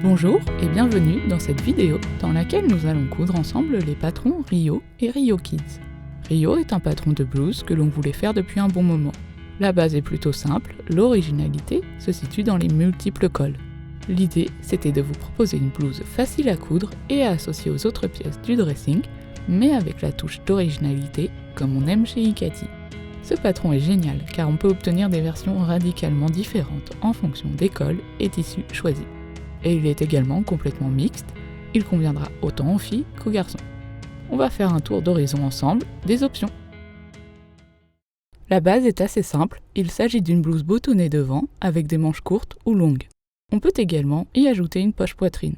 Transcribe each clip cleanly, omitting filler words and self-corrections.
Bonjour et bienvenue dans cette vidéo dans laquelle nous allons coudre ensemble les patrons Rio et Rio Kids. Rio est un patron de blouse que l'on voulait faire depuis un bon moment. La base est plutôt simple, l'originalité se situe dans les multiples cols. L'idée, c'était de vous proposer une blouse facile à coudre et à associer aux autres pièces du dressing, mais avec la touche d'originalité comme on aime chez Ikati. Ce patron est génial car on peut obtenir des versions radicalement différentes en fonction des cols et tissus choisis. Et il est également complètement mixte, il conviendra autant aux filles qu'aux garçons. On va faire un tour d'horizon ensemble des options. La base est assez simple, il s'agit d'une blouse boutonnée devant avec des manches courtes ou longues. On peut également y ajouter une poche poitrine.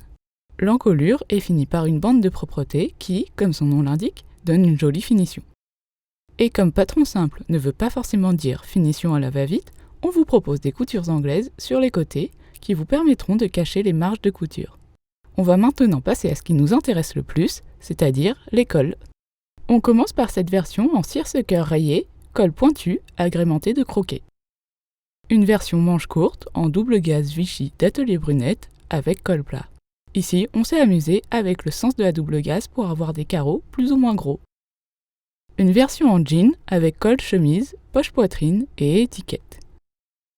L'encolure est finie par une bande de propreté qui, comme son nom l'indique, donne une jolie finition. Et comme patron simple ne veut pas forcément dire finition à la va-vite, on vous propose des coutures anglaises sur les côtés qui vous permettront de cacher les marges de couture. On va maintenant passer à ce qui nous intéresse le plus, c'est-à-dire les cols. On commence par cette version en seersucker rayé, col pointu, agrémenté de croquets. Une version manche courte en double gaze Vichy d'Atelier Brunette avec col plat. Ici, on s'est amusé avec le sens de la double gaze pour avoir des carreaux plus ou moins gros. Une version en jean avec col chemise, poche poitrine et étiquette.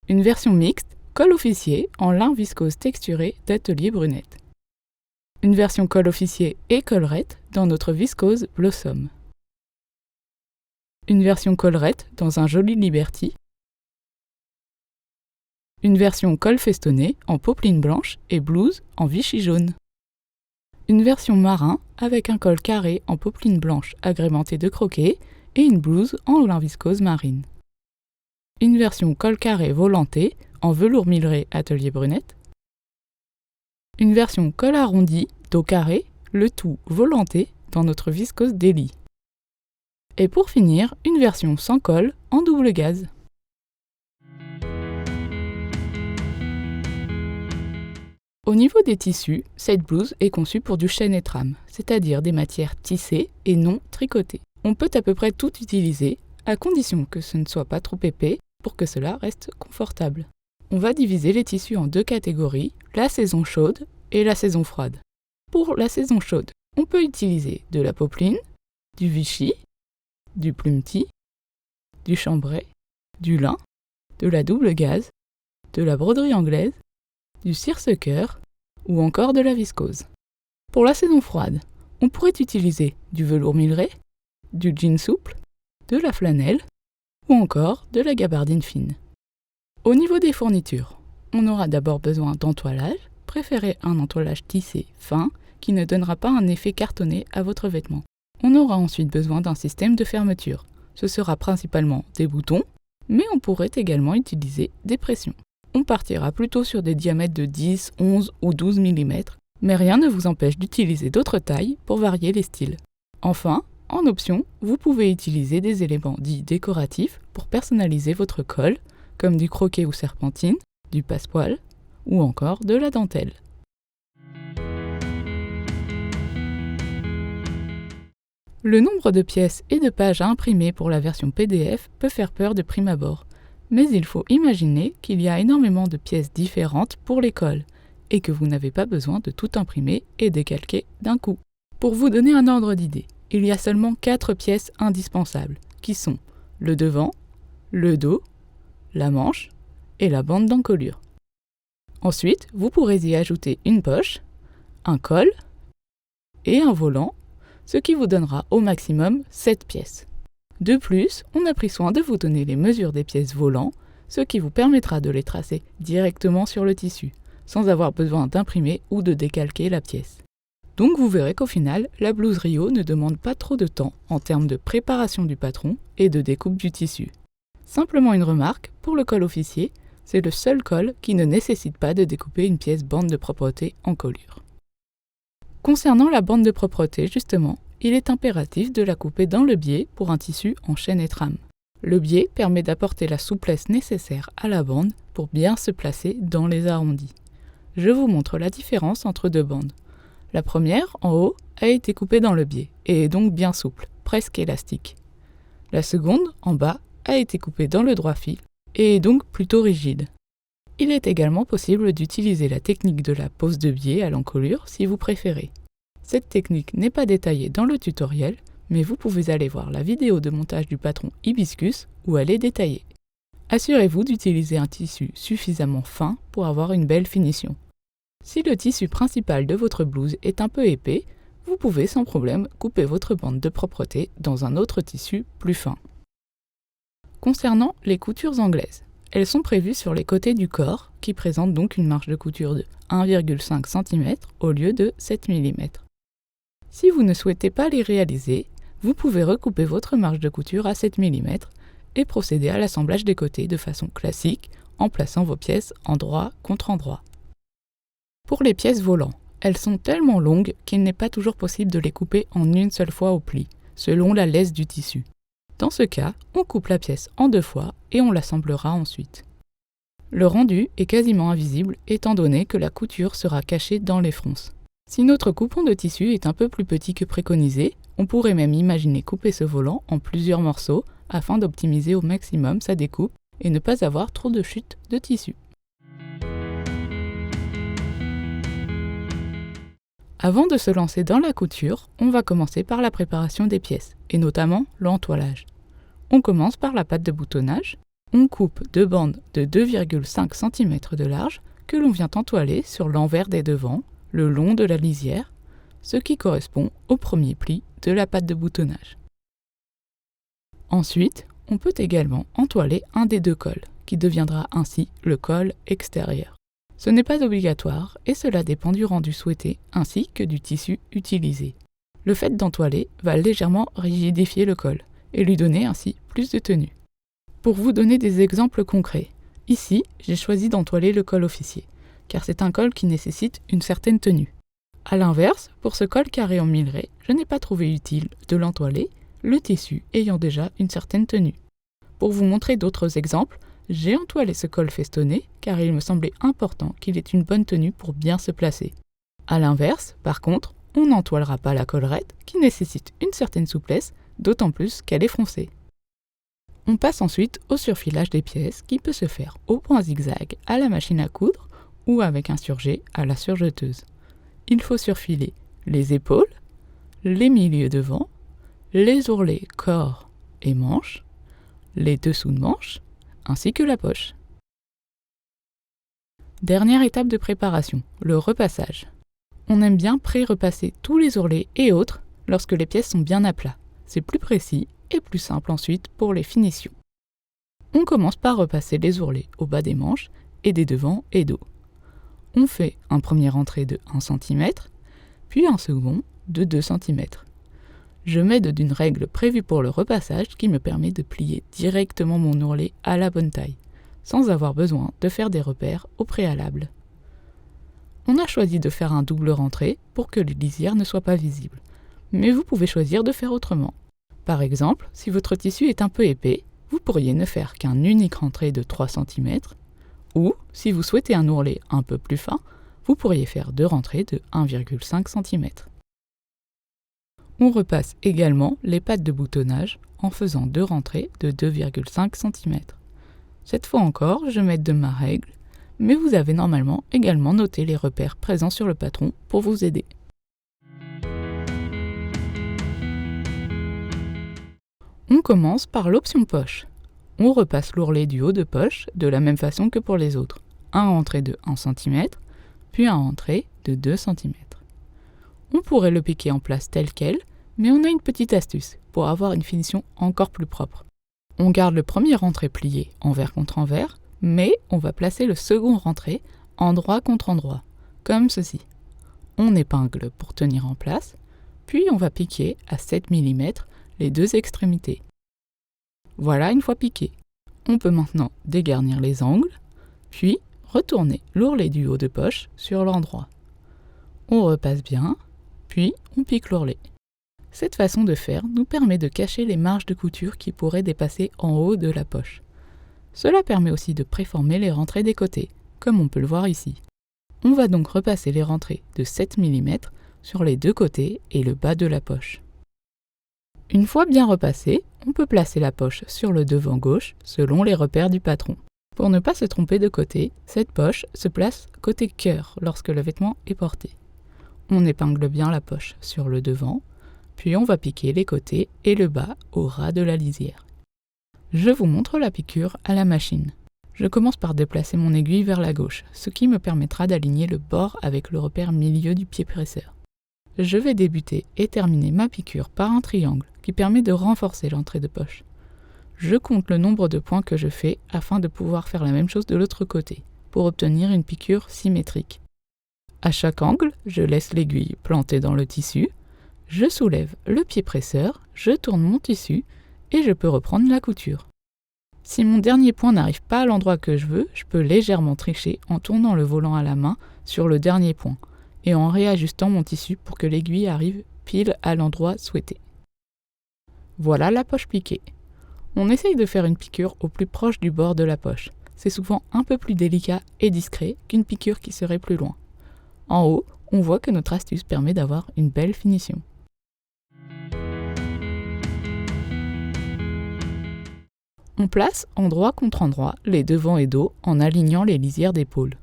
Une version mixte, col officier en lin viscose texturé d'Atelier Brunette. Une version col officier et collerette dans notre viscose Blossom. Une version collerette dans un joli Liberty. Une version col festonné en popeline blanche et blouse en Vichy jaune. Une version marin avec un col carré en popeline blanche agrémenté de croquets et une blouse en lin viscose marine. Une version col carré volanté en velours Milleray Atelier Brunette. Une version col arrondi, dos carré, le tout volanté dans notre viscose Daily. Et pour finir, une version sans col en double gaze. Au niveau des tissus, cette blouse est conçue pour du chêne et trame, c'est-à-dire des matières tissées et non tricotées. On peut à peu près tout utiliser, à condition que ce ne soit pas trop épais pour que cela reste confortable. On va diviser les tissus en deux catégories, la saison chaude et la saison froide. Pour la saison chaude, on peut utiliser de la popeline, du Vichy, du plumetis, du chambray, du lin, de la double gaze, de la broderie anglaise, du seersucker ou encore de la viscose. Pour la saison froide, on pourrait utiliser du velours Milleray, du jean souple, de la flanelle ou encore de la gabardine fine. Au niveau des fournitures, on aura d'abord besoin d'entoilage, préférez un entoilage tissé fin qui ne donnera pas un effet cartonné à votre vêtement. On aura ensuite besoin d'un système de fermeture. Ce sera principalement des boutons, mais on pourrait également utiliser des pressions. On partira plutôt sur des diamètres de 10, 11 ou 12 mm, mais rien ne vous empêche d'utiliser d'autres tailles pour varier les styles. Enfin, en option, vous pouvez utiliser des éléments dits décoratifs pour personnaliser votre col, comme du croquet ou serpentine, du passepoil ou encore de la dentelle. Le nombre de pièces et de pages à imprimer pour la version PDF peut faire peur de prime abord, mais il faut imaginer qu'il y a énormément de pièces différentes pour les cols et que vous n'avez pas besoin de tout imprimer et décalquer d'un coup. Pour vous donner un ordre d'idée, il y a seulement 4 pièces indispensables qui sont le devant, le dos, la manche et la bande d'encolure. Ensuite, vous pourrez y ajouter une poche, un col et un volant, ce qui vous donnera au maximum 7 pièces. De plus, on a pris soin de vous donner les mesures des pièces volants, ce qui vous permettra de les tracer directement sur le tissu, sans avoir besoin d'imprimer ou de décalquer la pièce. Donc vous verrez qu'au final, la blouse Rio ne demande pas trop de temps en termes de préparation du patron et de découpe du tissu. Simplement une remarque, pour le col officier, c'est le seul col qui ne nécessite pas de découper une pièce bande de propreté en colure. Concernant la bande de propreté, justement, il est impératif de la couper dans le biais pour un tissu en chêne et trame. Le biais permet d'apporter la souplesse nécessaire à la bande pour bien se placer dans les arrondis. Je vous montre la différence entre deux bandes. La première, en haut, a été coupée dans le biais et est donc bien souple, presque élastique. La seconde, en bas, a été coupée dans le droit fil et est donc plutôt rigide. Il est également possible d'utiliser la technique de la pose de biais à l'encolure si vous préférez. Cette technique n'est pas détaillée dans le tutoriel, mais vous pouvez aller voir la vidéo de montage du patron Hibiscus où elle est détaillée. Assurez-vous d'utiliser un tissu suffisamment fin pour avoir une belle finition. Si le tissu principal de votre blouse est un peu épais, vous pouvez sans problème couper votre bande de propreté dans un autre tissu plus fin. Concernant les coutures anglaises, elles sont prévues sur les côtés du corps, qui présentent donc une marge de couture de 1,5 cm au lieu de 7 mm. Si vous ne souhaitez pas les réaliser, vous pouvez recouper votre marge de couture à 7 mm et procéder à l'assemblage des côtés de façon classique en plaçant vos pièces endroit contre endroit. Pour les pièces volant, elles sont tellement longues qu'il n'est pas toujours possible de les couper en une seule fois au pli, selon la laisse du tissu. Dans ce cas, on coupe la pièce en 2 fois et on l'assemblera ensuite. Le rendu est quasiment invisible étant donné que la couture sera cachée dans les fronces. Si notre coupon de tissu est un peu plus petit que préconisé, on pourrait même imaginer couper ce volant en plusieurs morceaux afin d'optimiser au maximum sa découpe et ne pas avoir trop de chute de tissu. Avant de se lancer dans la couture, on va commencer par la préparation des pièces, et notamment l'entoilage. On commence par la patte de boutonnage. On coupe 2 bandes de 2,5 cm de large que l'on vient entoiler sur l'envers des devants, le long de la lisière, ce qui correspond au premier pli de la patte de boutonnage. Ensuite, on peut également entoiler un des 2 cols, qui deviendra ainsi le col extérieur. Ce n'est pas obligatoire et cela dépend du rendu souhaité ainsi que du tissu utilisé. Le fait d'entoiler va légèrement rigidifier le col et lui donner ainsi plus de tenue. Pour vous donner des exemples concrets, ici j'ai choisi d'entoiler le col officier, car c'est un col qui nécessite une certaine tenue. A l'inverse, pour ce col carré en milleret, je n'ai pas trouvé utile de l'entoiler, le tissu ayant déjà une certaine tenue. Pour vous montrer d'autres exemples, j'ai entoilé ce col festonné car il me semblait important qu'il ait une bonne tenue pour bien se placer. A l'inverse, par contre, on n'entoilera pas la collerette qui nécessite une certaine souplesse, d'autant plus qu'elle est froncée. On passe ensuite au surfilage des pièces qui peut se faire au point zigzag à la machine à coudre ou avec un surjet à la surjeteuse. Il faut surfiler les épaules, les milieux devant, les ourlets corps et manches, les dessous de manches, ainsi que la poche. Dernière étape de préparation, le repassage. On aime bien pré-repasser tous les ourlets et autres lorsque les pièces sont bien à plat. C'est plus précis et plus simple ensuite pour les finitions. On commence par repasser les ourlets au bas des manches et des devants et dos. On fait un premier rentré de 1 cm, puis un second de 2 cm. Je m'aide d'une règle prévue pour le repassage qui me permet de plier directement mon ourlet à la bonne taille, sans avoir besoin de faire des repères au préalable. On a choisi de faire un double rentré pour que les lisières ne soient pas visibles, mais vous pouvez choisir de faire autrement. Par exemple, si votre tissu est un peu épais, vous pourriez ne faire qu'un unique rentré de 3 cm, ou, si vous souhaitez un ourlet un peu plus fin, vous pourriez faire 2 rentrées de 1,5 cm. On repasse également les pattes de boutonnage en faisant 2 rentrées de 2,5 cm. Cette fois encore, je m'aide de ma règle, mais vous avez normalement également noté les repères présents sur le patron pour vous aider. On commence par l'option poche. On repasse l'ourlet du haut de poche de la même façon que pour les autres. Un rentré de 1 cm, puis un rentré de 2 cm. On pourrait le piquer en place tel quel, mais on a une petite astuce pour avoir une finition encore plus propre. On garde le premier rentré plié envers contre envers, mais on va placer le second rentré endroit contre endroit, comme ceci. On épingle pour tenir en place, puis on va piquer à 7 mm les 2 extrémités. Voilà une fois piqué. On peut maintenant dégarnir les angles, puis retourner l'ourlet du haut de poche sur l'endroit. On repasse bien, puis on pique l'ourlet. Cette façon de faire nous permet de cacher les marges de couture qui pourraient dépasser en haut de la poche. Cela permet aussi de préformer les rentrées des côtés, comme on peut le voir ici. On va donc repasser les rentrées de 7 mm sur les 2 côtés et le bas de la poche. Une fois bien repassé, on peut placer la poche sur le devant gauche selon les repères du patron. Pour ne pas se tromper de côté, cette poche se place côté cœur lorsque le vêtement est porté. On épingle bien la poche sur le devant, puis on va piquer les côtés et le bas au ras de la lisière. Je vous montre la piqûre à la machine. Je commence par déplacer mon aiguille vers la gauche, ce qui me permettra d'aligner le bord avec le repère milieu du pied presseur. Je vais débuter et terminer ma piqûre par un triangle qui permet de renforcer l'entrée de poche. Je compte le nombre de points que je fais afin de pouvoir faire la même chose de l'autre côté, pour obtenir une piqûre symétrique. À chaque angle, je laisse l'aiguille plantée dans le tissu, je soulève le pied presseur, je tourne mon tissu et je peux reprendre la couture. Si mon dernier point n'arrive pas à l'endroit que je veux, je peux légèrement tricher en tournant le volant à la main sur le dernier point et en réajustant mon tissu pour que l'aiguille arrive pile à l'endroit souhaité. Voilà la poche piquée. On essaye de faire une piqûre au plus proche du bord de la poche. C'est souvent un peu plus délicat et discret qu'une piqûre qui serait plus loin. En haut, on voit que notre astuce permet d'avoir une belle finition. On place endroit contre endroit les devants et dos en alignant les lisières d'épaule.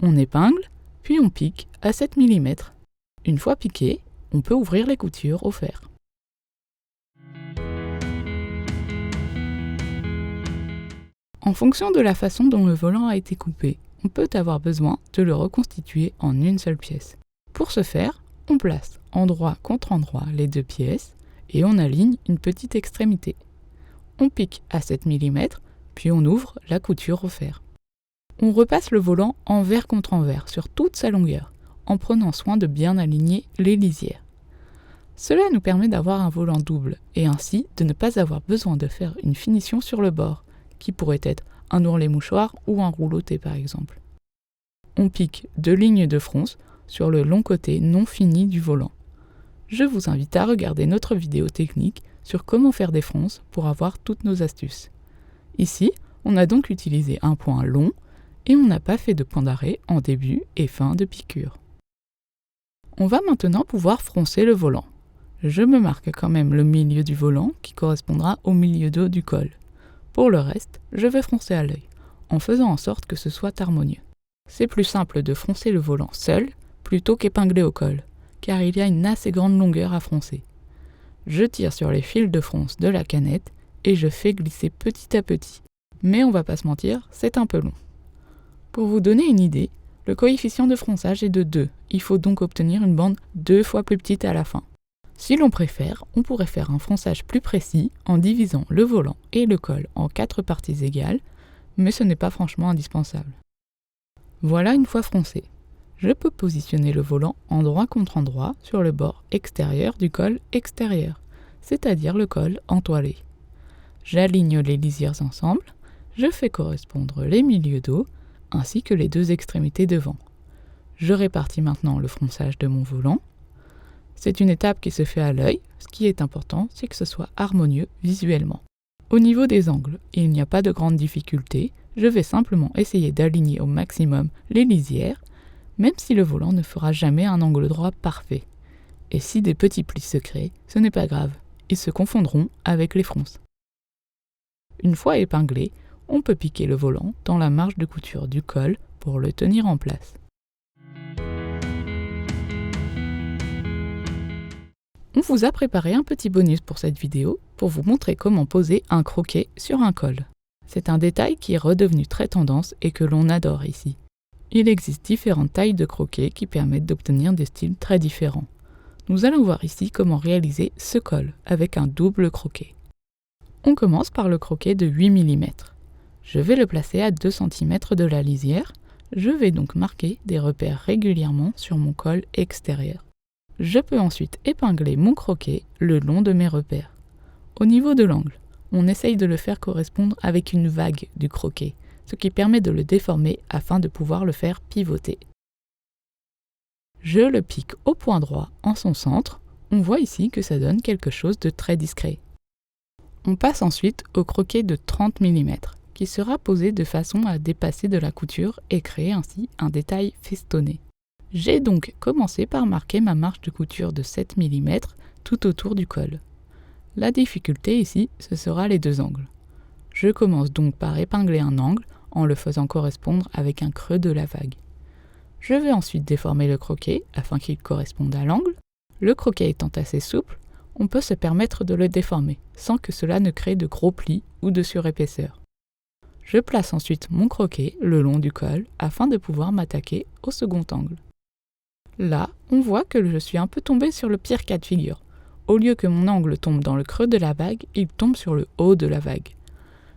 On épingle, puis on pique à 7 mm. Une fois piqué, on peut ouvrir les coutures au fer. En fonction de la façon dont le volant a été coupé, on peut avoir besoin de le reconstituer en une seule pièce. Pour ce faire, on place endroit contre endroit les deux pièces et on aligne une petite extrémité. On pique à 7 mm, puis on ouvre la couture au fer. On repasse le volant envers contre envers sur toute sa longueur, en prenant soin de bien aligner les lisières. Cela nous permet d'avoir un volant double et ainsi de ne pas avoir besoin de faire une finition sur le bord, qui pourrait être un ourlet mouchoir ou un rouleauté par exemple. On pique 2 lignes de fronce sur le long côté non fini du volant. Je vous invite à regarder notre vidéo technique sur comment faire des fronces pour avoir toutes nos astuces. Ici, on a donc utilisé un point long et on n'a pas fait de point d'arrêt en début et fin de piqûre. On va maintenant pouvoir froncer le volant. Je me marque quand même le milieu du volant qui correspondra au milieu dos du col. Pour le reste, je vais froncer à l'œil, en faisant en sorte que ce soit harmonieux. C'est plus simple de froncer le volant seul plutôt qu'épinglé au col, car il y a une assez grande longueur à froncer. Je tire sur les fils de fronce de la canette et je fais glisser petit à petit. Mais on va pas se mentir, c'est un peu long. Pour vous donner une idée, le coefficient de fronçage est de 2. Il faut donc obtenir une bande 2 fois plus petite à la fin. Si l'on préfère, on pourrait faire un fronçage plus précis en divisant le volant et le col en 4 parties égales, mais ce n'est pas franchement indispensable. Voilà une fois froncé. Je peux positionner le volant endroit contre endroit sur le bord extérieur du col extérieur, c'est-à-dire le col entoilé. J'aligne les lisières ensemble, je fais correspondre les milieux dos ainsi que les 2 extrémités devant. Je répartis maintenant le fronçage de mon volant. C'est une étape qui se fait à l'œil. Ce qui est important, c'est que ce soit harmonieux visuellement. Au niveau des angles, il n'y a pas de grande difficulté. Je vais simplement essayer d'aligner au maximum les lisières, même si le volant ne fera jamais un angle droit parfait. Et si des petits plis se créent, ce n'est pas grave. Ils se confondront avec les fronces. Une fois épinglé, on peut piquer le volant dans la marge de couture du col pour le tenir en place. On vous a préparé un petit bonus pour cette vidéo pour vous montrer comment poser un croquet sur un col. C'est un détail qui est redevenu très tendance et que l'on adore ici. Il existe différentes tailles de croquets qui permettent d'obtenir des styles très différents. Nous allons voir ici comment réaliser ce col avec un double croquet. On commence par le croquet de 8 mm. Je vais le placer à 2 cm de la lisière. Je vais donc marquer des repères régulièrement sur mon col extérieur. Je peux ensuite épingler mon croquet le long de mes repères. Au niveau de l'angle, on essaye de le faire correspondre avec une vague du croquet, ce qui permet de le déformer afin de pouvoir le faire pivoter. Je le pique au point droit en son centre. On voit ici que ça donne quelque chose de très discret. On passe ensuite au croquet de 30 mm, qui sera posé de façon à dépasser de la couture et créer ainsi un détail festonné. J'ai donc commencé par marquer ma marge de couture de 7 mm tout autour du col. La difficulté ici, ce sera les 2 angles. Je commence donc par épingler un angle en le faisant correspondre avec un creux de la vague. Je vais ensuite déformer le croquet afin qu'il corresponde à l'angle. Le croquet étant assez souple, on peut se permettre de le déformer sans que cela ne crée de gros plis ou de surépaisseur. Je place ensuite mon croquet le long du col afin de pouvoir m'attaquer au second angle. Là, on voit que je suis un peu tombé sur le pire cas de figure. Au lieu que mon angle tombe dans le creux de la vague, il tombe sur le haut de la vague.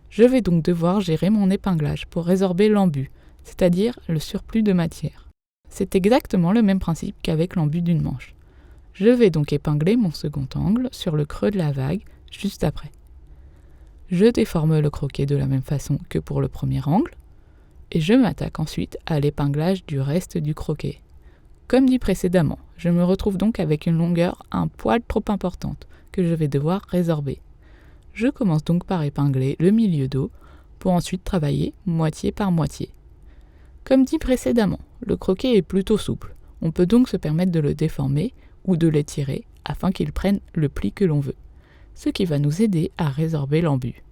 Je vais donc devoir gérer mon épinglage pour résorber l'embut, c'est-à-dire le surplus de matière. C'est exactement le même principe qu'avec l'embut d'une manche. Je vais donc épingler mon second angle sur le creux de la vague juste après. Je déforme le croquet de la même façon que pour le premier angle et je m'attaque ensuite à l'épinglage du reste du croquet. Comme dit précédemment, je me retrouve donc avec une longueur un poil trop importante que je vais devoir résorber. Je commence donc par épingler le milieu dos pour ensuite travailler moitié par moitié. Comme dit précédemment, le croquet est plutôt souple. On peut donc se permettre de le déformer ou de l'étirer afin qu'il prenne le pli que l'on veut, ce qui va nous aider à résorber l'embut.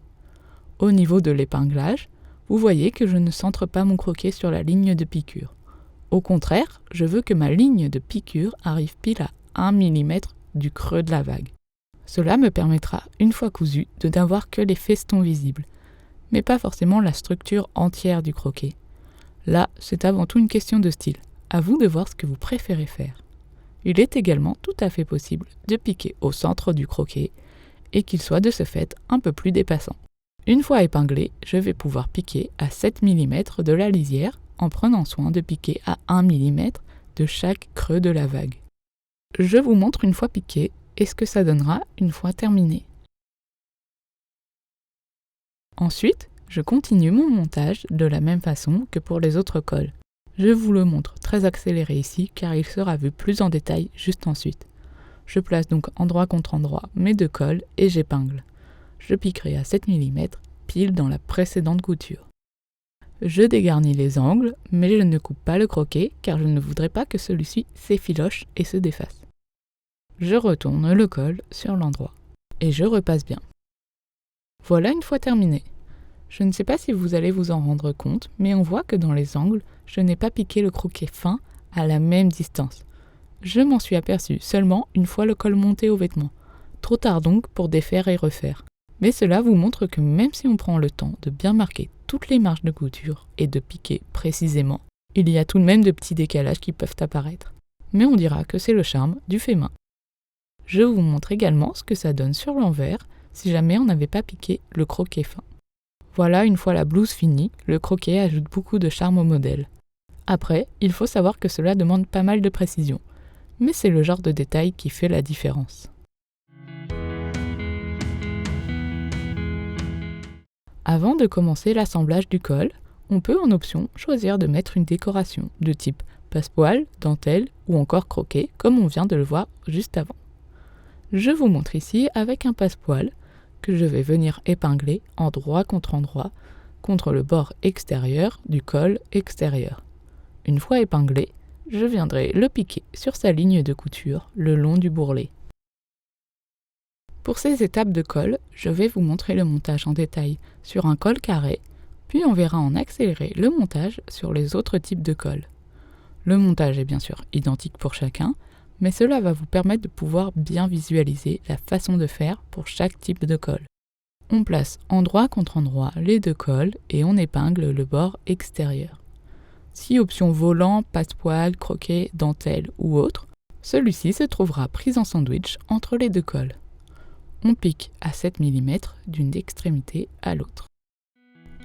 Au niveau de l'épinglage, vous voyez que je ne centre pas mon croquet sur la ligne de piqûre. Au contraire, je veux que ma ligne de piqûre arrive pile à 1 mm du creux de la vague. Cela me permettra, une fois cousu, de n'avoir que les festons visibles, mais pas forcément la structure entière du croquet. Là, c'est avant tout une question de style. À vous de voir ce que vous préférez faire. Il est également tout à fait possible de piquer au centre du croquet et qu'il soit de ce fait un peu plus dépassant. Une fois épinglé, je vais pouvoir piquer à 7 mm de la lisière en prenant soin de piquer à 1 mm de chaque creux de la vague. Je vous montre une fois piqué et ce que ça donnera une fois terminé. Ensuite, je continue mon montage de la même façon que pour les autres cols. Je vous le montre très accéléré ici car il sera vu plus en détail juste ensuite. Je place donc endroit contre endroit mes deux cols et j'épingle. Je piquerai à 7 mm pile dans la précédente couture. Je dégarnis les angles, mais je ne coupe pas le croquet car je ne voudrais pas que celui-ci s'effiloche et se défasse. Je retourne le col sur l'endroit et je repasse bien. Voilà une fois terminé. Je ne sais pas si vous allez vous en rendre compte, mais on voit que dans les angles, je n'ai pas piqué le croquet fin à la même distance. Je m'en suis aperçu seulement une fois le col monté au vêtement. Trop tard donc pour défaire et refaire. Mais cela vous montre que même si on prend le temps de bien marquer toutes les marges de couture et de piquer précisément, il y a tout de même de petits décalages qui peuvent apparaître. Mais on dira que c'est le charme du fait main. Je vous montre également ce que ça donne sur l'envers si jamais on n'avait pas piqué le croquet fin. Voilà, une fois la blouse finie, le croquet ajoute beaucoup de charme au modèle. Après, il faut savoir que cela demande pas mal de précision, mais c'est le genre de détail qui fait la différence. Avant de commencer l'assemblage du col, on peut en option choisir de mettre une décoration de type passepoil, dentelle ou encore croquet, comme on vient de le voir juste avant. Je vous montre ici avec un passepoil que je vais venir épingler endroit contre le bord extérieur du col extérieur. Une fois épinglé, je viendrai le piquer sur sa ligne de couture le long du bourrelet. Pour ces étapes de col, je vais vous montrer le montage en détail sur un col carré, puis on verra en accéléré le montage sur les autres types de cols. Le montage est bien sûr identique pour chacun, mais cela va vous permettre de pouvoir bien visualiser la façon de faire pour chaque type de col. On place endroit contre endroit les deux cols et on épingle le bord extérieur. Si option volant, passepoil, croquet, dentelle ou autre, celui-ci se trouvera pris en sandwich entre les deux cols. On pique à 7 mm d'une extrémité à l'autre.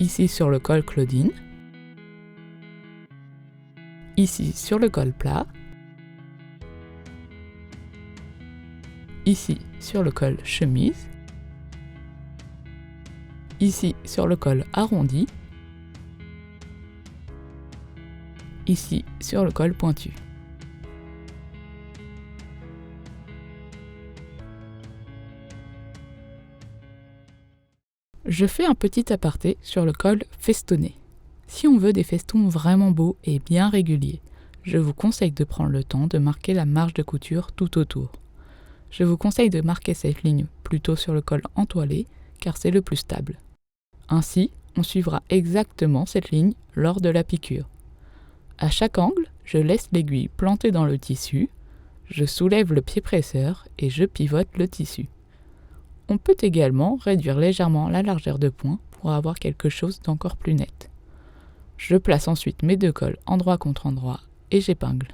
Ici sur le col Claudine, ici sur le col plat, ici sur le col chemise, ici sur le col arrondi, ici sur le col pointu. Je fais un petit aparté sur le col festonné. Si on veut des festons vraiment beaux et bien réguliers, je vous conseille de prendre le temps de marquer la marge de couture tout autour. Je vous conseille de marquer cette ligne plutôt sur le col entoilé car c'est le plus stable. Ainsi, On suivra exactement cette ligne lors de la piqûre. À chaque angle, je laisse l'aiguille plantée dans le tissu, je soulève le pied presseur et je pivote le tissu. On peut également réduire légèrement la largeur de point pour avoir quelque chose d'encore plus net. Je place ensuite mes deux cols endroit contre endroit et j'épingle.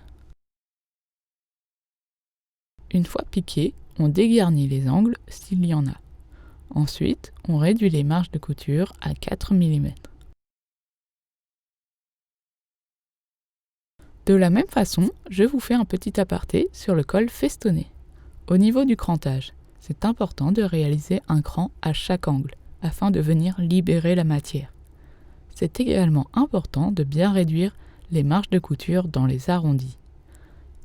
Une fois piqué, on dégarnit les angles s'il y en a. Ensuite, on réduit les marges de couture à 4 mm. De la même façon, je vous fais un petit aparté sur le col festonné. Au niveau du crantage, c'est important de réaliser un cran à chaque angle afin de venir libérer la matière. C'est également important de bien réduire les marges de couture dans les arrondis.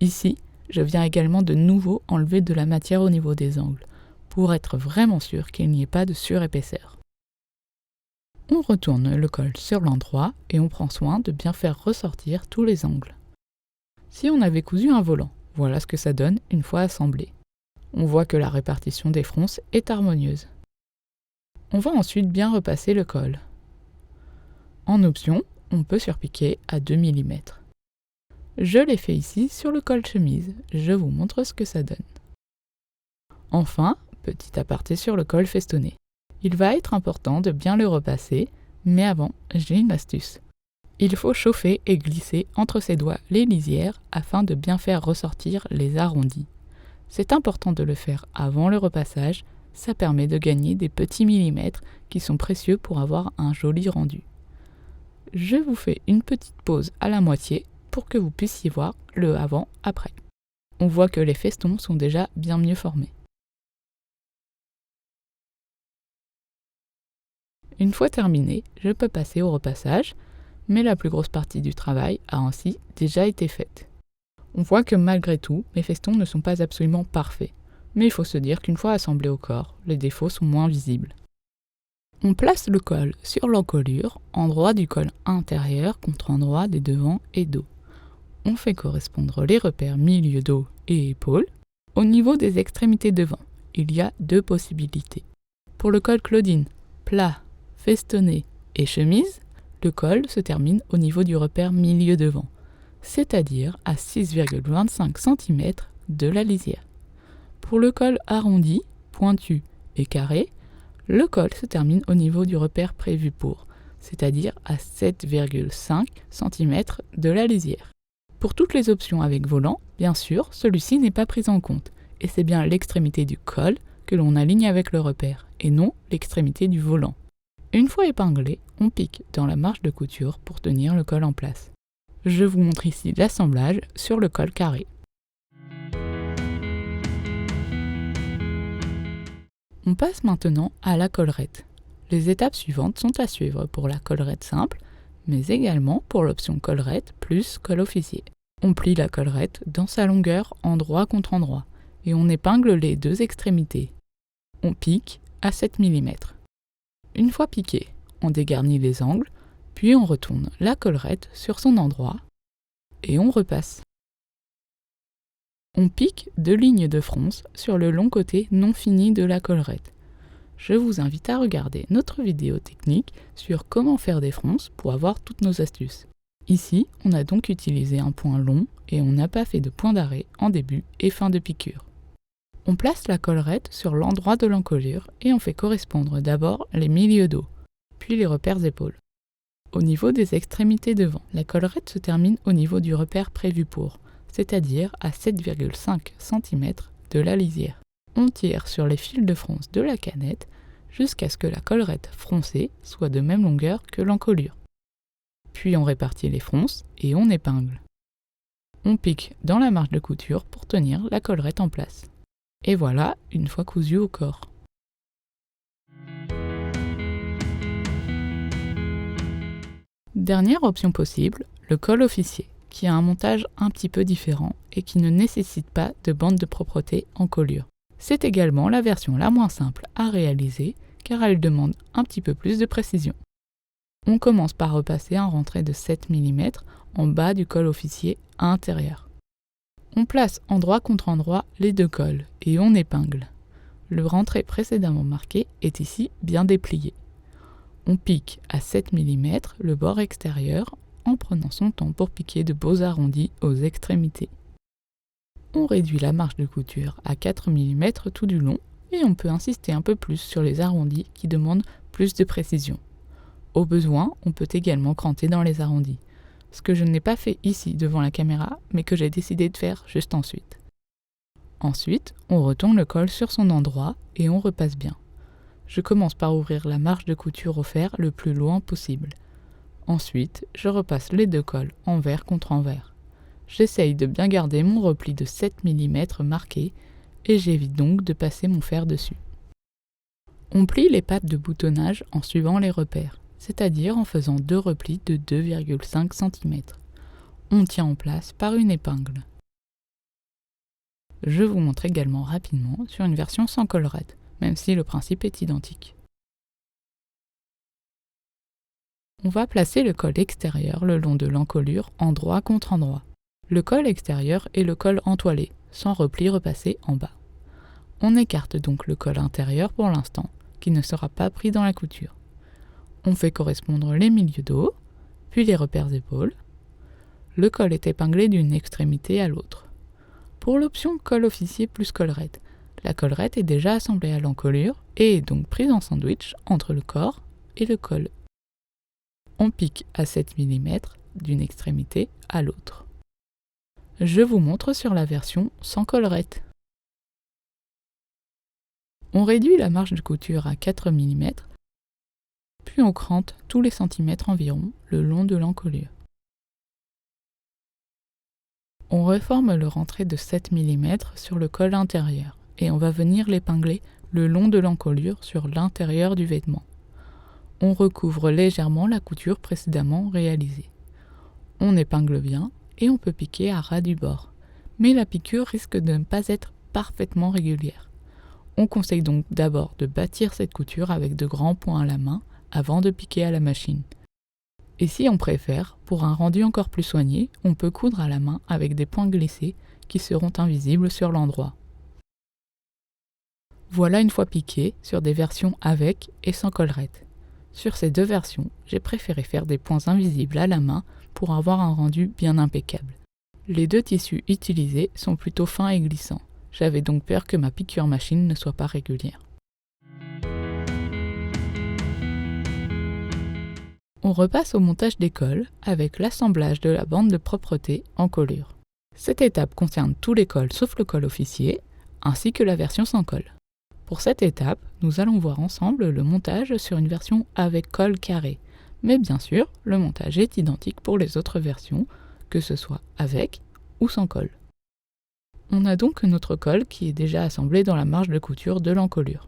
Ici, je viens également de nouveau enlever de la matière au niveau des angles, pour être vraiment sûr qu'il n'y ait pas de surépaisseur. On retourne le col sur l'endroit et on prend soin de bien faire ressortir tous les angles. Si on avait cousu un volant, voilà ce que ça donne une fois assemblé. On voit que la répartition des fronces est harmonieuse. On va ensuite bien repasser le col. En option, on peut surpiquer à 2 mm. Je l'ai fait ici sur le col chemise, je vous montre ce que ça donne. Enfin, petit aparté sur le col festonné. Il va être important de bien le repasser, mais avant, j'ai une astuce. Il faut chauffer et glisser entre ses doigts les lisières afin de bien faire ressortir les arrondis. C'est important de le faire avant le repassage, ça permet de gagner des petits millimètres qui sont précieux pour avoir un joli rendu. Je vous fais une petite pause à la moitié pour que vous puissiez voir le avant-après. On voit que les festons sont déjà bien mieux formés. Une fois terminé, je peux passer au repassage, mais la plus grosse partie du travail a ainsi déjà été faite. On voit que malgré tout, mes festons ne sont pas absolument parfaits, mais il faut se dire qu'une fois assemblés au corps, les défauts sont moins visibles. On place le col sur l'encolure, endroit du col intérieur contre endroit des devants et dos. On fait correspondre les repères milieu dos et épaules. Au niveau des extrémités devant, il y a deux possibilités. Pour le col Claudine, plat, festonné et chemise, le col se termine au niveau du repère milieu devant, c'est-à-dire à 6,25 cm de la lisière. Pour le col arrondi, pointu et carré, le col se termine au niveau du repère prévu pour, c'est-à-dire à 7,5 cm de la lisière. Pour toutes les options avec volant, bien sûr, celui-ci n'est pas pris en compte, et c'est bien l'extrémité du col que l'on aligne avec le repère, et non l'extrémité du volant. Une fois épinglé, on pique dans la marge de couture pour tenir le col en place. Je vous montre ici l'assemblage sur le col carré. On passe maintenant à la collerette. Les étapes suivantes sont à suivre pour la collerette simple, mais également pour l'option collerette plus col officier. On plie la collerette dans sa longueur endroit contre endroit et on épingle les deux extrémités. On pique à 7 mm. Une fois piqué, on dégarnit les angles, puis on retourne la collerette sur son endroit et on repasse. On pique 2 lignes de fronce sur le long côté non fini de la collerette. Je vous invite à regarder notre vidéo technique sur comment faire des fronces pour avoir toutes nos astuces. Ici, on a donc utilisé un point long et on n'a pas fait de point d'arrêt en début et fin de piqûre. On place la collerette sur l'endroit de l'encolure et on fait correspondre d'abord les milieux dos, puis les repères épaules. Au niveau des extrémités devant, la collerette se termine au niveau du repère prévu pour, c'est-à-dire à 7,5 cm de la lisière. On tire sur les fils de fronce de la canette jusqu'à ce que la collerette froncée soit de même longueur que l'encolure. Puis on répartit les fronces et on épingle. On pique dans la marge de couture pour tenir la collerette en place. Et voilà, une fois cousu au corps. Dernière option possible, le col officier, qui a un montage un petit peu différent et qui ne nécessite pas de bande de propreté en colure. C'est également la version la moins simple à réaliser car elle demande un petit peu plus de précision. On commence par repasser un rentré de 7 mm en bas du col officier intérieur. On place endroit contre endroit les deux cols et on épingle. Le rentré précédemment marqué est ici bien déplié. On pique à 7 mm le bord extérieur en prenant son temps pour piquer de beaux arrondis aux extrémités. On réduit la marge de couture à 4 mm tout du long et on peut insister un peu plus sur les arrondis qui demandent plus de précision. Au besoin, on peut également cranter dans les arrondis, ce que je n'ai pas fait ici devant la caméra, mais que j'ai décidé de faire juste ensuite. Ensuite, on retourne le col sur son endroit et on repasse bien. Je commence par ouvrir la marge de couture au fer le plus loin possible. Ensuite, je repasse les deux cols envers contre envers. J'essaye de bien garder mon repli de 7 mm marqué et j'évite donc de passer mon fer dessus. On plie les pattes de boutonnage en suivant les repères, c'est-à-dire en faisant deux replis de 2,5 cm. On tient en place par une épingle. Je vous montre également rapidement sur une version sans collerette, même si le principe est identique. On va placer le col extérieur le long de l'encolure endroit contre endroit. Le col extérieur est le col entoilé, sans repli repassé en bas. On écarte donc le col intérieur pour l'instant, qui ne sera pas pris dans la couture. On fait correspondre les milieux dos, puis les repères épaules. Le col est épinglé d'une extrémité à l'autre. Pour l'option col officier plus collerette, la collerette est déjà assemblée à l'encolure et est donc prise en sandwich entre le corps et le col. On pique à 7 mm d'une extrémité à l'autre. Je vous montre sur la version sans collerette. On réduit la marge de couture à 4 mm, puis on crante tous les centimètres environ le long de l'encolure. On reforme le rentré de 7 mm sur le col intérieur et on va venir l'épingler le long de l'encolure sur l'intérieur du vêtement. On recouvre légèrement la couture précédemment réalisée. On épingle bien et on peut piquer à ras du bord, mais la piqûre risque de ne pas être parfaitement régulière. On conseille donc d'abord de bâtir cette couture avec de grands points à la main avant de piquer à la machine. Et si on préfère, pour un rendu encore plus soigné, on peut coudre à la main avec des points glissés qui seront invisibles sur l'endroit. Voilà une fois piqué sur des versions avec et sans collerette. Sur ces deux versions, j'ai préféré faire des points invisibles à la main pour avoir un rendu bien impeccable. Les deux tissus utilisés sont plutôt fins et glissants. J'avais donc peur que ma piqûre machine ne soit pas régulière. On repasse au montage des cols avec l'assemblage de la bande de propreté en colure. Cette étape concerne tous les cols sauf le col officier, ainsi que la version sans col. Pour cette étape, nous allons voir ensemble le montage sur une version avec col carré, mais bien sûr, le montage est identique pour les autres versions, que ce soit avec ou sans col. On a donc notre col qui est déjà assemblé dans la marge de couture de l'encolure.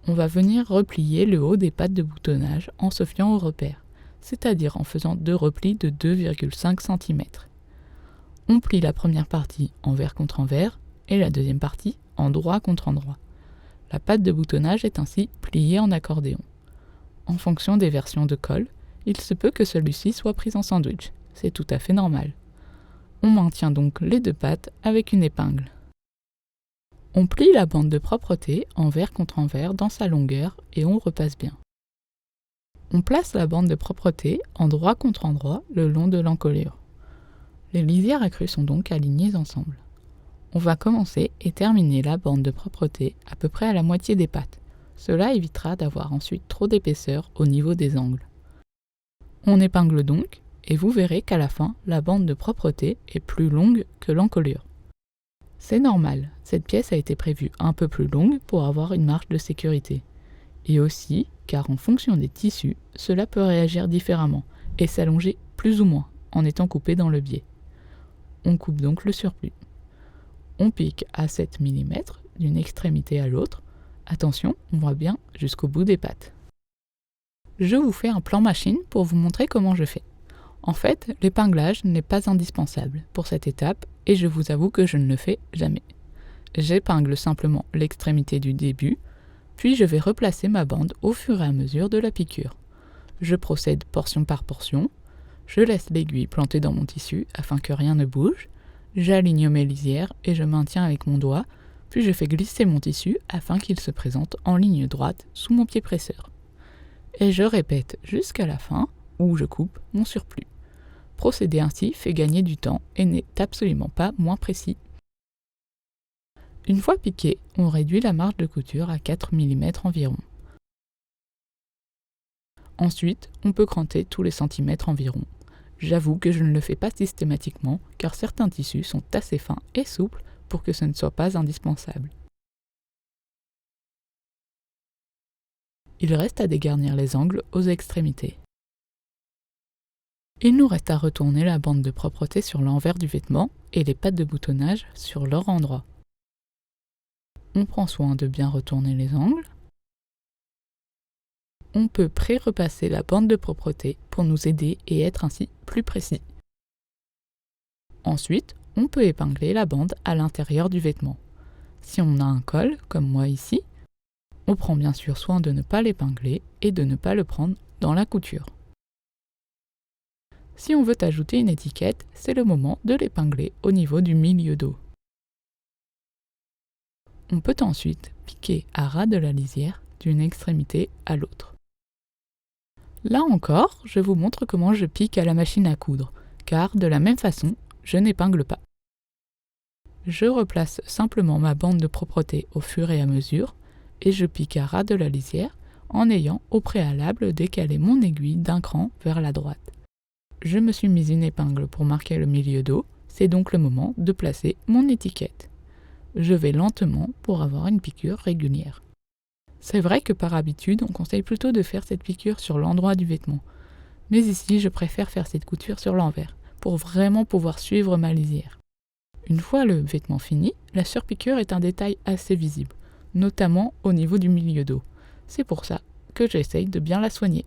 On va venir replier le haut des pattes de boutonnage en se fiant au repère, c'est-à-dire en faisant deux replis de 2,5 cm. On plie la première partie envers contre envers et la deuxième partie endroit contre endroit. La patte de boutonnage est ainsi pliée en accordéon. En fonction des versions de col, il se peut que celui-ci soit pris en sandwich, c'est tout à fait normal. On maintient donc les deux pattes avec une épingle. On plie la bande de propreté envers contre envers dans sa longueur et on repasse bien. On place la bande de propreté endroit contre endroit le long de l'encolure. Les lisières accrues sont donc alignées ensemble. On va commencer et terminer la bande de propreté à peu près à la moitié des pattes. Cela évitera d'avoir ensuite trop d'épaisseur au niveau des angles. On épingle donc et vous verrez qu'à la fin, la bande de propreté est plus longue que l'encolure. C'est normal, cette pièce a été prévue un peu plus longue pour avoir une marge de sécurité. Et aussi, car en fonction des tissus, cela peut réagir différemment et s'allonger plus ou moins en étant coupé dans le biais. On coupe donc le surplus. On pique à 7 mm d'une extrémité à l'autre. Attention, on voit bien jusqu'au bout des pattes. Je vous fais un plan machine pour vous montrer comment je fais. En fait, l'épinglage n'est pas indispensable pour cette étape et je vous avoue que je ne le fais jamais. J'épingle simplement l'extrémité du début, puis je vais replacer ma bande au fur et à mesure de la piqûre. Je procède portion par portion, je laisse l'aiguille plantée dans mon tissu afin que rien ne bouge, j'aligne mes lisières et je maintiens avec mon doigt, puis je fais glisser mon tissu afin qu'il se présente en ligne droite sous mon pied presseur. Et je répète jusqu'à la fin, où je coupe mon surplus. Procéder ainsi fait gagner du temps et n'est absolument pas moins précis. Une fois piqué, on réduit la marge de couture à 4 mm environ. Ensuite, on peut cranter tous les centimètres environ. J'avoue que je ne le fais pas systématiquement car certains tissus sont assez fins et souples pour que ce ne soit pas indispensable. Il reste à dégarnir les angles aux extrémités. Il nous reste à retourner la bande de propreté sur l'envers du vêtement et les pattes de boutonnage sur leur endroit. On prend soin de bien retourner les angles. On peut pré-repasser la bande de propreté pour nous aider et être ainsi plus précis. Ensuite, on peut épingler la bande à l'intérieur du vêtement. Si on a un col, comme moi ici, on prend bien sûr soin de ne pas l'épingler et de ne pas le prendre dans la couture. Si on veut ajouter une étiquette, c'est le moment de l'épingler au niveau du milieu dos. On peut ensuite piquer à ras de la lisière d'une extrémité à l'autre. Là encore, je vous montre comment je pique à la machine à coudre, car de la même façon, je n'épingle pas. Je replace simplement ma bande de propreté au fur et à mesure, et je pique à ras de la lisière en ayant au préalable décalé mon aiguille d'un cran vers la droite. Je me suis mis une épingle pour marquer le milieu dos, c'est donc le moment de placer mon étiquette. Je vais lentement pour avoir une piqûre régulière. C'est vrai que par habitude, on conseille plutôt de faire cette piqûre sur l'endroit du vêtement. Mais ici, je préfère faire cette couture sur l'envers, pour vraiment pouvoir suivre ma lisière. Une fois le vêtement fini, la surpiqûre est un détail assez visible, notamment au niveau du milieu dos. C'est pour ça que j'essaye de bien la soigner.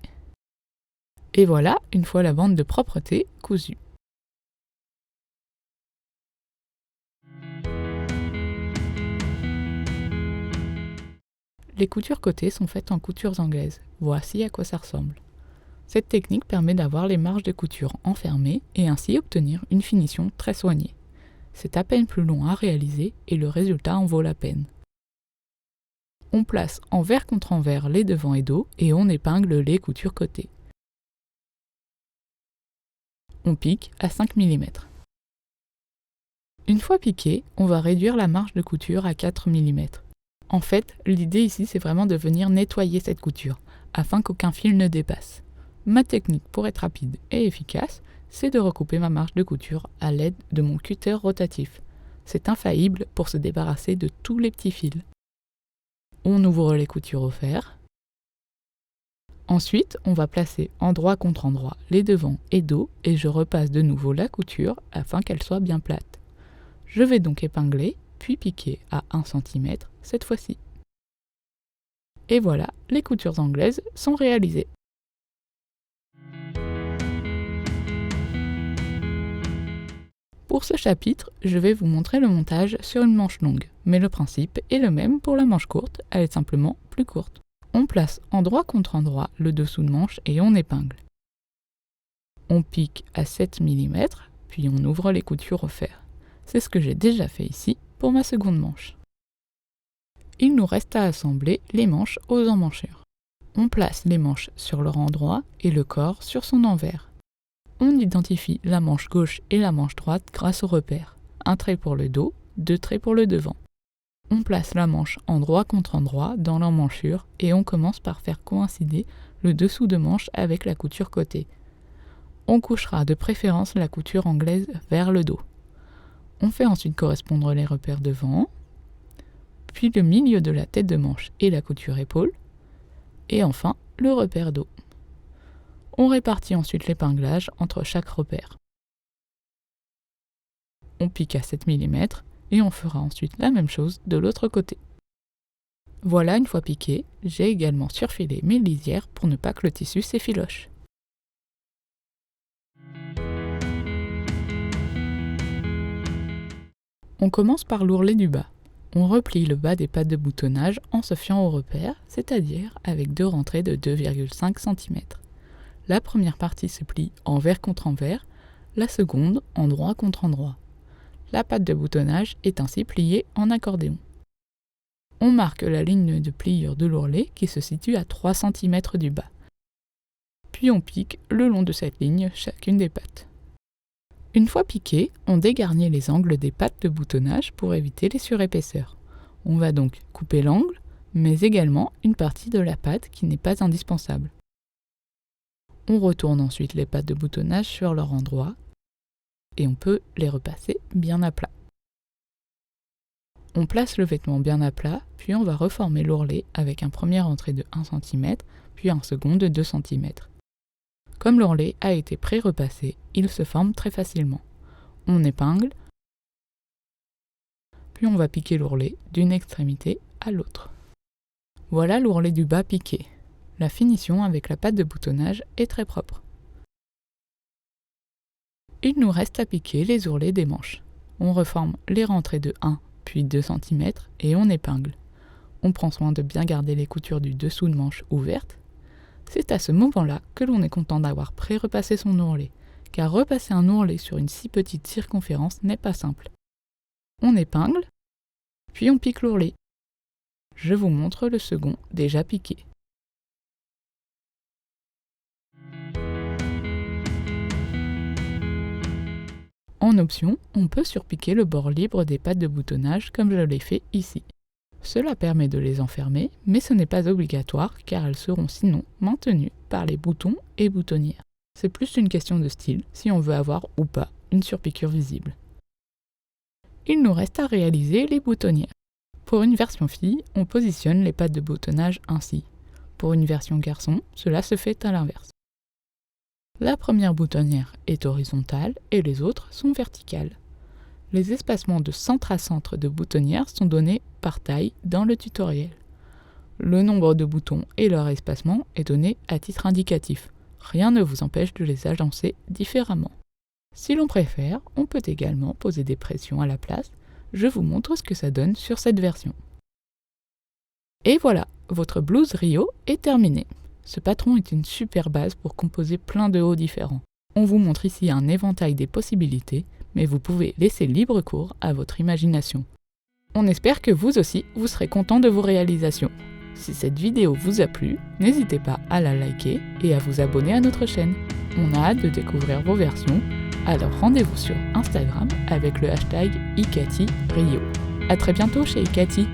Et voilà, une fois la bande de propreté cousue. Les coutures côté sont faites en coutures anglaises. Voici à quoi ça ressemble. Cette technique permet d'avoir les marges de couture enfermées et ainsi obtenir une finition très soignée. C'est à peine plus long à réaliser et le résultat en vaut la peine. On place envers contre envers les devants et dos et on épingle les coutures côté. On pique à 5 mm. Une fois piqué, on va réduire la marge de couture à 4 mm. En fait, l'idée ici, c'est vraiment de venir nettoyer cette couture, afin qu'aucun fil ne dépasse. Ma technique pour être rapide et efficace, c'est de recouper ma marge de couture à l'aide de mon cutter rotatif. C'est infaillible pour se débarrasser de tous les petits fils. On ouvre les coutures au fer. Ensuite, on va placer endroit contre endroit les devants et dos et je repasse de nouveau la couture afin qu'elle soit bien plate. Je vais donc épingler, puis piquer à 1 cm cette fois-ci. Et voilà, les coutures anglaises sont réalisées. Pour ce chapitre, je vais vous montrer le montage sur une manche longue, mais le principe est le même pour la manche courte, elle est simplement plus courte. On place endroit contre endroit le dessous de manche et on épingle. On pique à 7 mm, puis on ouvre les coutures au fer. C'est ce que j'ai déjà fait ici pour ma seconde manche. Il nous reste à assembler les manches aux emmanchures. On place les manches sur leur endroit et le corps sur son envers. On identifie la manche gauche et la manche droite grâce aux repères. Un trait pour le dos, 2 traits pour le devant. On place la manche endroit contre endroit dans l'emmanchure et on commence par faire coïncider le dessous de manche avec la couture côté. On couchera de préférence la couture anglaise vers le dos. On fait ensuite correspondre les repères devant, puis le milieu de la tête de manche et la couture épaule, et enfin le repère dos. On répartit ensuite l'épinglage entre chaque repère. On pique à 7 mm et on fera ensuite la même chose de l'autre côté. Voilà, une fois piqué, j'ai également surfilé mes lisières pour ne pas que le tissu s'effiloche. On commence par l'ourlet du bas. On replie le bas des pattes de boutonnage en se fiant au repère, c'est-à-dire avec 2 rentrées de 2,5 cm. La première partie se plie envers contre envers, la seconde endroit contre endroit. La patte de boutonnage est ainsi pliée en accordéon. On marque la ligne de pliure de l'ourlet qui se situe à 3 cm du bas. puis on pique le long de cette ligne chacune des pattes. Une fois piqué, on dégarnit les angles des pattes de boutonnage pour éviter les surépaisseurs. On va donc couper l'angle, mais également une partie de la patte qui n'est pas indispensable. On retourne ensuite les pattes de boutonnage sur leur endroit et on peut les repasser bien à plat. On place le vêtement bien à plat, puis on va reformer l'ourlet avec un premier entrée de 1 cm, puis un second de 2 cm. Comme l'ourlet a été pré-repassé, il se forme très facilement. On épingle, puis on va piquer l'ourlet d'une extrémité à l'autre. Voilà l'ourlet du bas piqué. La finition avec la patte de boutonnage est très propre. Il nous reste à piquer les ourlets des manches. On reforme les rentrées de 1 puis 2 cm et on épingle. On prend soin de bien garder les coutures du dessous de manche ouvertes. C'est à ce moment-là que l'on est content d'avoir pré-repassé son ourlet, car repasser un ourlet sur une si petite circonférence n'est pas simple. On épingle, puis on pique l'ourlet. Je vous montre le second déjà piqué. En option, on peut surpiquer le bord libre des pattes de boutonnage comme je l'ai fait ici. Cela permet de les enfermer, mais ce n'est pas obligatoire car elles seront sinon maintenues par les boutons et boutonnières. C'est plus une question de style si on veut avoir ou pas une surpiqûre visible. Il nous reste à réaliser les boutonnières. Pour une version fille, on positionne les pattes de boutonnage ainsi. Pour une version garçon, cela se fait à l'inverse. La première boutonnière est horizontale et les autres sont verticales. Les espacements de centre à centre de boutonnières sont donnés par taille dans le tutoriel. Le nombre de boutons et leur espacement est donné à titre indicatif. Rien ne vous empêche de les agencer différemment. Si l'on préfère, on peut également poser des pressions à la place. Je vous montre ce que ça donne sur cette version. Et voilà, votre blouse Rio est terminée. Ce patron est une super base pour composer plein de hauts différents. On vous montre ici un éventail des possibilités, mais vous pouvez laisser libre cours à votre imagination. On espère que vous aussi, vous serez content de vos réalisations. Si cette vidéo vous a plu, n'hésitez pas à la liker et à vous abonner à notre chaîne. On a hâte de découvrir vos versions, alors rendez-vous sur Instagram avec le hashtag #IkatiRio. À très bientôt chez Ikati.